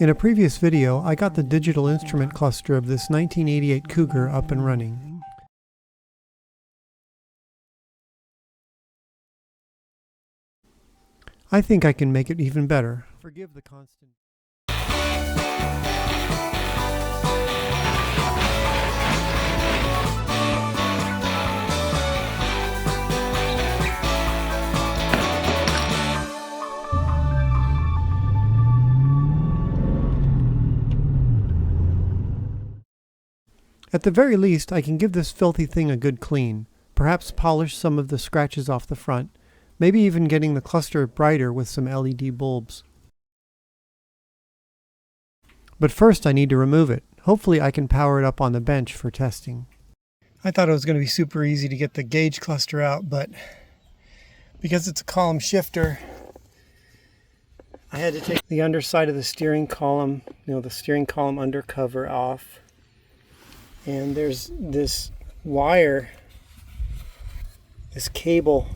In a previous video, I got the digital instrument cluster of this 1988 Cougar up and running. I think I can make it even better. Forgive the constant. At the very least, I can give this filthy thing a good clean, perhaps polish some of the scratches off the front, maybe even getting the cluster brighter with some LED bulbs. But first I need to remove it. Hopefully I can power it up on the bench for testing. I thought it was going to be super easy to get the gauge cluster out, but because it's a column shifter, I had to take the underside of the steering column, the steering column undercover off. And there's this wire, this cable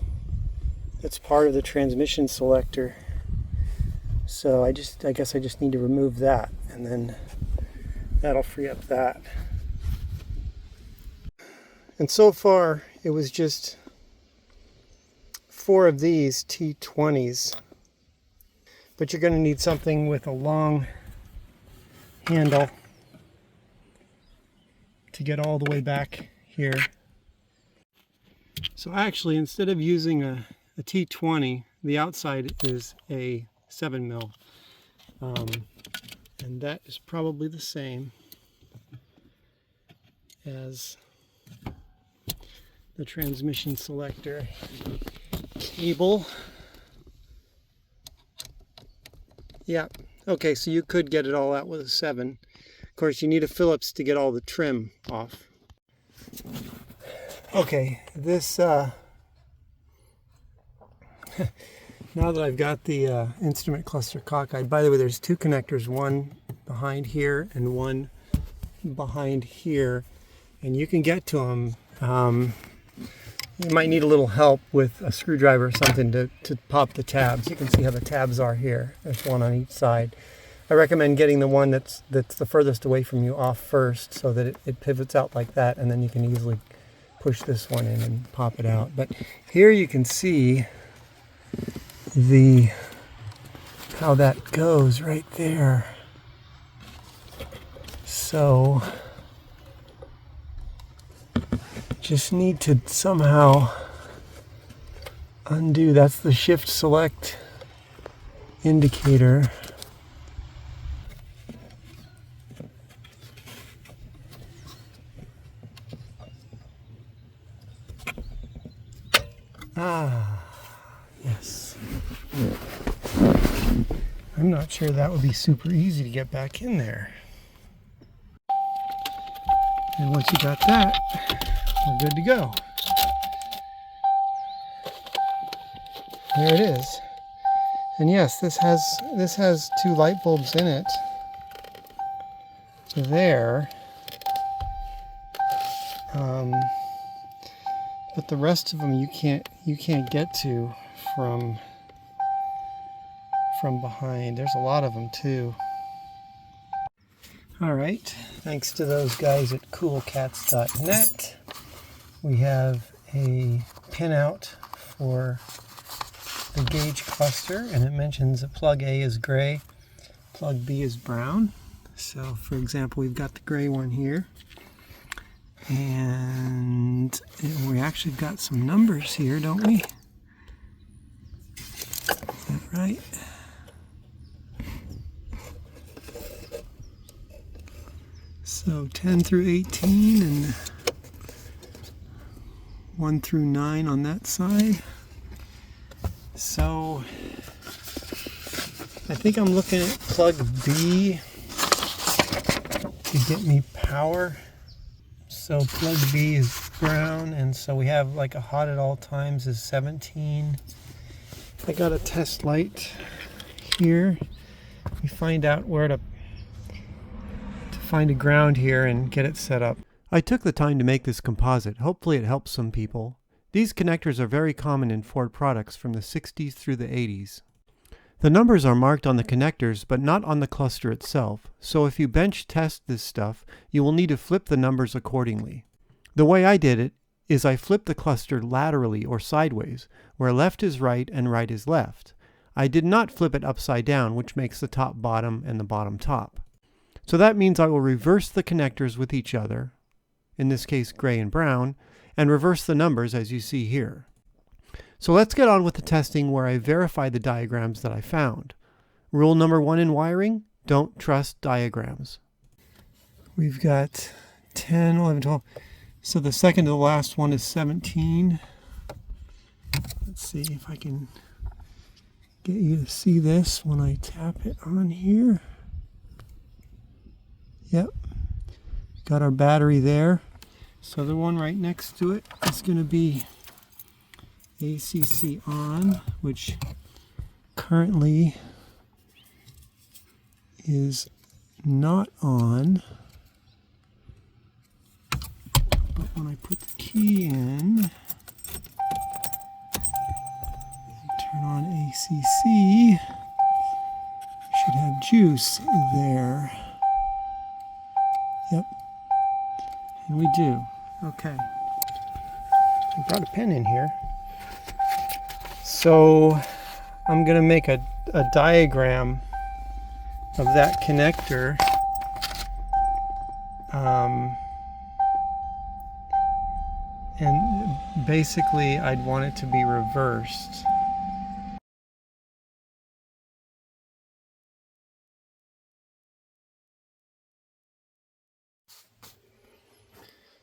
that's part of the transmission selector. So I guess I just need to remove that, and then that'll free up that. And so far it was just 4 of these T20s. But you're going to need something with a long handle to get all the way back here. So actually, instead of using a T20, the outside is a 7mm. And that is probably the same as the transmission selector cable. Yeah, okay, so you could get it all out with a 7. Of course, you need a Phillips to get all the trim off. Okay, this, now that I've got the instrument cluster cockeyed, by the way, there's 2 connectors, one behind here and one behind here, and you can get to them. You might need a little help with a screwdriver or something to pop the tabs. You can see how the tabs are here. There's one on each side. I recommend getting the one that's the furthest away from you off first, so that it pivots out like that, and then you can easily push this one in and pop it out. But here you can see how that goes right there. So just need to somehow undo. That's the shift select indicator. Ah, yes. I'm not sure that would be super easy to get back in there. And once you got that, we're good to go. There it is. And yes, this has 2 light bulbs in it. There. But the rest of them you can't get to from behind. There's a lot of them too. All right, thanks to those guys at coolcats.net, we have a pinout for the gauge cluster, and it mentions that plug A is gray, plug B is brown. So for example, we've got the gray one here. And we actually got some numbers here, don't we? Is that right? So 10 through 18 and 1 through 9 on that side. So I think I'm looking at plug B to get me power. So plug B is brown, and so we have like a hot at all times is 17. I got a test light here. We find out where to find a ground here and get it set up. I took the time to make this composite. Hopefully it helps some people. These connectors are very common in Ford products from the 60s through the 80s. The numbers are marked on the connectors, but not on the cluster itself, so if you bench test this stuff, you will need to flip the numbers accordingly. The way I did it is I flipped the cluster laterally or sideways, where left is right and right is left. I did not flip it upside down, which makes the top bottom and the bottom top. So that means I will reverse the connectors with each other, in this case gray and brown, and reverse the numbers as you see here. So let's get on with the testing where I verify the diagrams that I found. Rule number 1 in wiring, don't trust diagrams. We've got 10, 11, 12. So the second to the last one is 17. Let's see if I can get you to see this when I tap it on here. Yep, got our battery there. So the one right next to it is going to be ACC on, which currently is not on. But when I put the key in, turn on ACC, should have juice there. Yep, and we do. Okay, I brought a pen in here. So I'm going to make a diagram of that connector. And basically I'd want it to be reversed.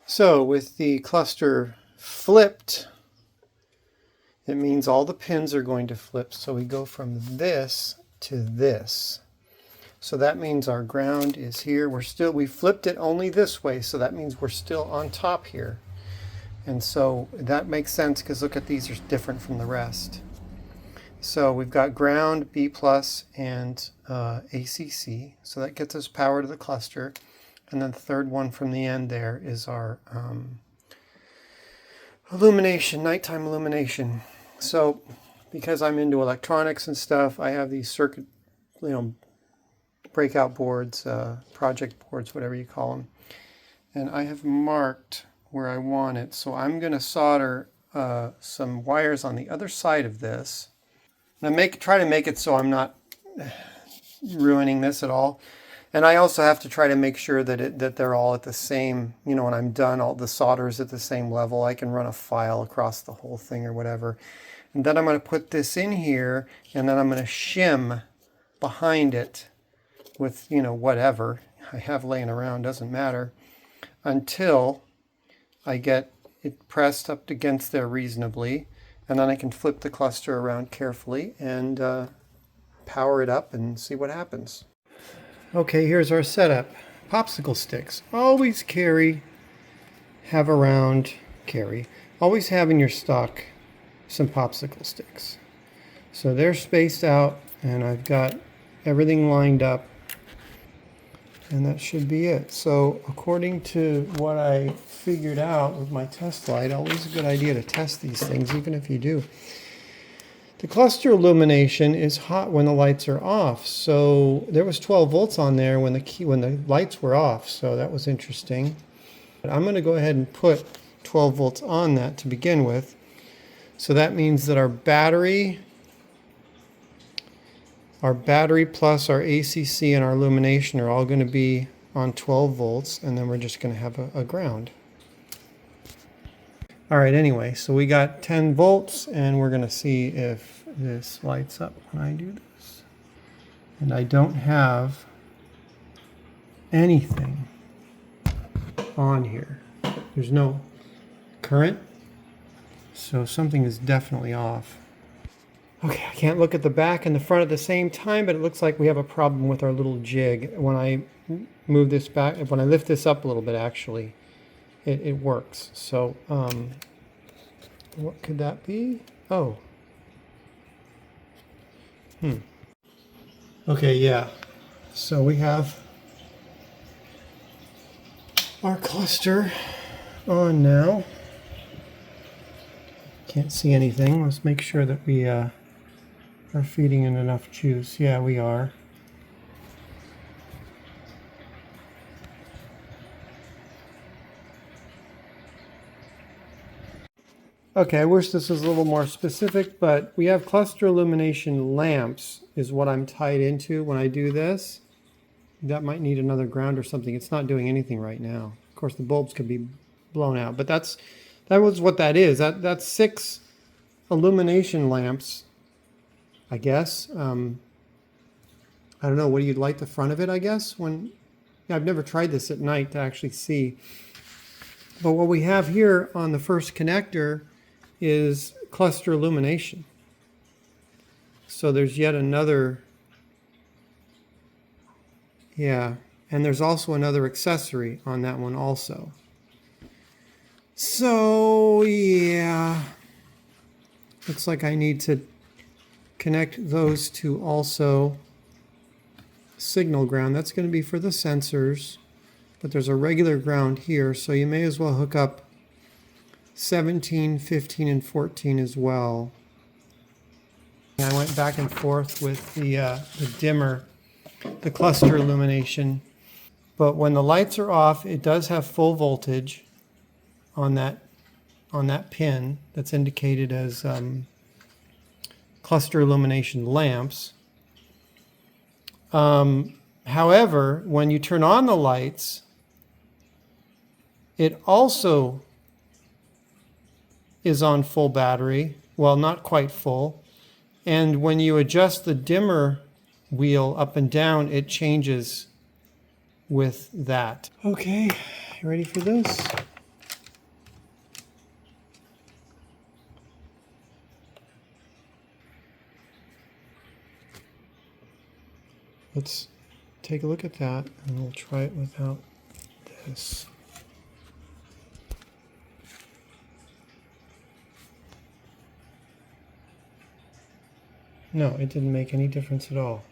So with the cluster flipped, it means all the pins are going to flip. So we go from this to this. So that means our ground is here. We flipped it only this way, so that means we're still on top here. And so that makes sense because look at these are different from the rest. So we've got ground, B plus, and ACC. So that gets us power to the cluster. And then the third one from the end there is our illumination, nighttime illumination. So because I'm into electronics and stuff, I have these circuit, breakout boards, project boards, whatever you call them. And I have marked where I want it. So I'm going to solder some wires on the other side of this. And try to make it so I'm not ruining this at all. And I also have to try to make sure that they're all at the same, when I'm done, all the solder is at the same level. I can run a file across the whole thing or whatever. And then I'm going to put this in here, and then I'm going to shim behind it with, whatever I have laying around, doesn't matter, until I get it pressed up against there reasonably. And then I can flip the cluster around carefully and power it up and see what happens. Okay, here's our setup. Popsicle sticks. Always have in your stock some popsicle sticks. So they're spaced out and I've got everything lined up and that should be it. So according to what I figured out with my test light, always a good idea to test these things even if you do. The cluster illumination is hot when the lights are off. So there was 12 volts on there when the lights were off. So that was interesting. But I'm going to go ahead and put 12 volts on that to begin with. So that means that our battery plus our ACC and our illumination are all going to be on 12 volts. And then we're just going to have a ground. All right, anyway, so we got 10 volts and we're going to see if this lights up when I do this. And I don't have anything on here. There's no current, so something is definitely off. Okay, I can't look at the back and the front at the same time, but it looks like we have a problem with our little jig. When I move this back, when I lift this up a little bit, actually, it works. So what could that be? Oh. Okay, yeah. So we have our cluster on now. Can't see anything. Let's make sure that we are feeding in enough juice. Yeah, we are. Okay, I wish this was a little more specific, but we have cluster illumination lamps is what I'm tied into when I do this. That might need another ground or something. It's not doing anything right now. Of course, the bulbs could be blown out, but that was what that is. That's 6 illumination lamps, I guess. I don't know. What do you light the front of it? I guess yeah, I've never tried this at night to actually see. But what we have here on the first connector is cluster illumination. So there's yet another, yeah, and there's also another accessory on that one also. So yeah, looks like I need to connect those to also signal ground. That's going to be for the sensors, but there's a regular ground here, so you may as well hook up 17, 15, and 14 as well. I went back and forth with the dimmer, the cluster illumination. But when the lights are off, it does have full voltage on that pin that's indicated as cluster illumination lamps. However, when you turn on the lights, it also is on full battery. Well, not quite full. And when you adjust the dimmer wheel up and down, it changes with that. Okay, you ready for this? Let's take a look at that, and we'll try it without this. No, it didn't make any difference at all.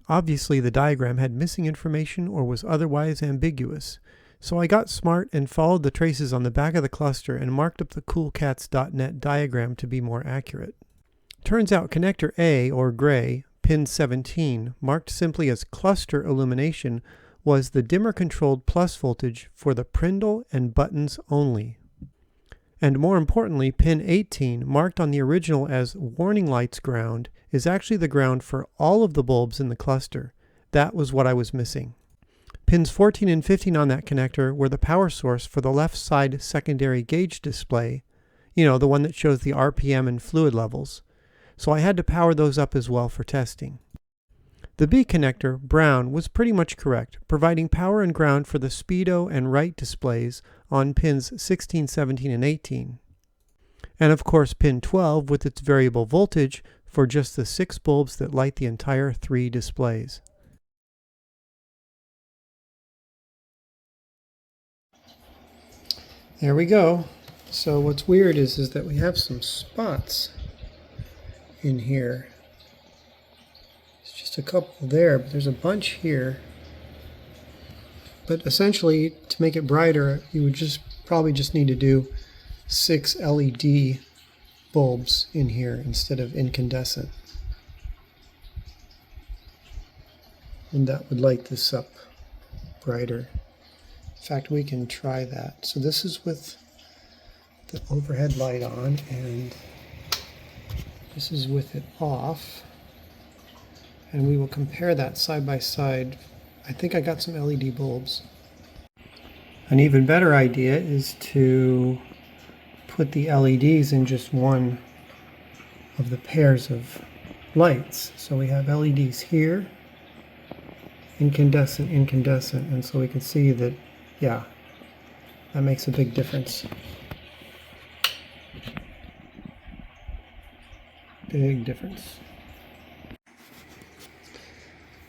Obviously, the diagram had missing information or was otherwise ambiguous, so I got smart and followed the traces on the back of the cluster and marked up the coolcats.net diagram to be more accurate. Turns out connector A, or gray, pin 17, marked simply as cluster illumination, was the dimmer-controlled plus voltage for the Prindle and buttons only. And more importantly, pin 18, marked on the original as warning lights ground, is actually the ground for all of the bulbs in the cluster. That was what I was missing. Pins 14 and 15 on that connector were the power source for the left side secondary gauge display, you know, the one that shows the RPM and fluid levels. So I had to power those up as well for testing. The B connector, brown, was pretty much correct, providing power and ground for the speedo and right displays on pins 16, 17, and 18. And of course pin 12 with its variable voltage for just the 6 bulbs that light the entire 3 displays. There we go. So what's weird is that we have some spots in here. It's just a couple there, but there's a bunch here. But essentially, to make it brighter, you would probably just need to do 6 LED bulbs in here instead of incandescent. And that would light this up brighter. In fact, we can try that. So this is with the overhead light on, and this is with it off. And we will compare that side by side. I think I got some LED bulbs. An even better idea is to put the LEDs in just one of the pairs of lights. So we have LEDs here, incandescent, incandescent, and so we can see that, yeah, that makes a big difference. Big difference.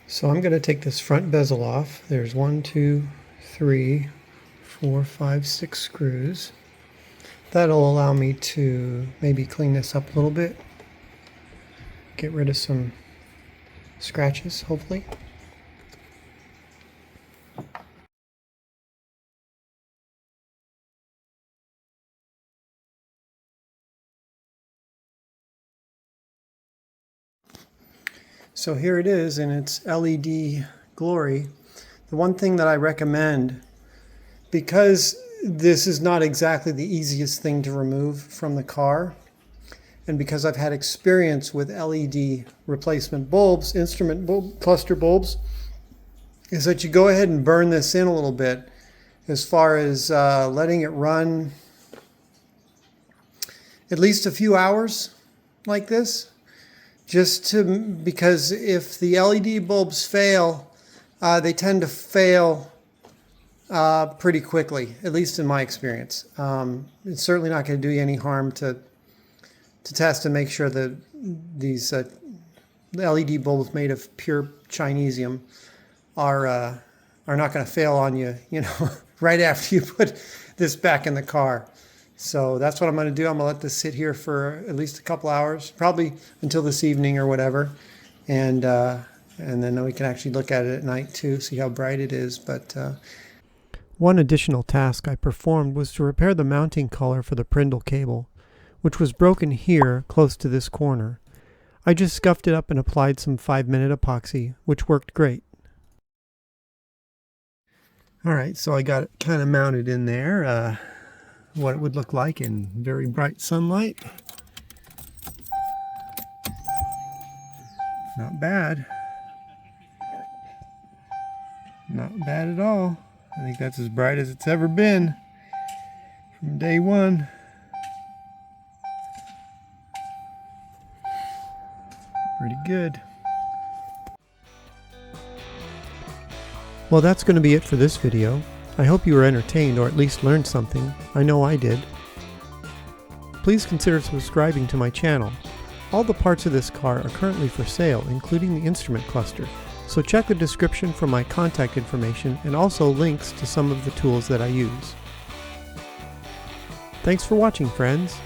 So I'm going to take this front bezel off. There's 1, 2, 3, 4, 5, 6 screws. That'll allow me to maybe clean this up a little bit. Get rid of some scratches, hopefully. So here it is in its LED glory. The one thing that I recommend, because this is not exactly the easiest thing to remove from the car, and because I've had experience with LED replacement bulbs, instrument bulb, cluster bulbs, is that you go ahead and burn this in a little bit, as far as letting it run at least a few hours like this, because if the LED bulbs fail, they tend to fail pretty quickly, at least in my experience. It's certainly not going to do you any harm to test and make sure that these LED bulbs made of pure Chinesium are not going to fail on you, right after you put this back in the car. So that's what I'm going to do. I'm going to let this sit here for at least a couple hours, probably until this evening or whatever, and then we can actually look at it at night too, see how bright it is. But one additional task I performed was to repair the mounting collar for the Prindle cable, which was broken here close to this corner. I just scuffed it up and applied some 5-minute epoxy, which worked great. Alright, so I got it kind of mounted in there, what it would look like in very bright sunlight. Not bad. Not bad at all. I think that's as bright as it's ever been from day one. Pretty good. Well, that's going to be it for this video. I hope you were entertained or at least learned something. I know I did. Please consider subscribing to my channel. All the parts of this car are currently for sale, including the instrument cluster, so check the description for my contact information and also links to some of the tools that I use. Thanks for watching, friends.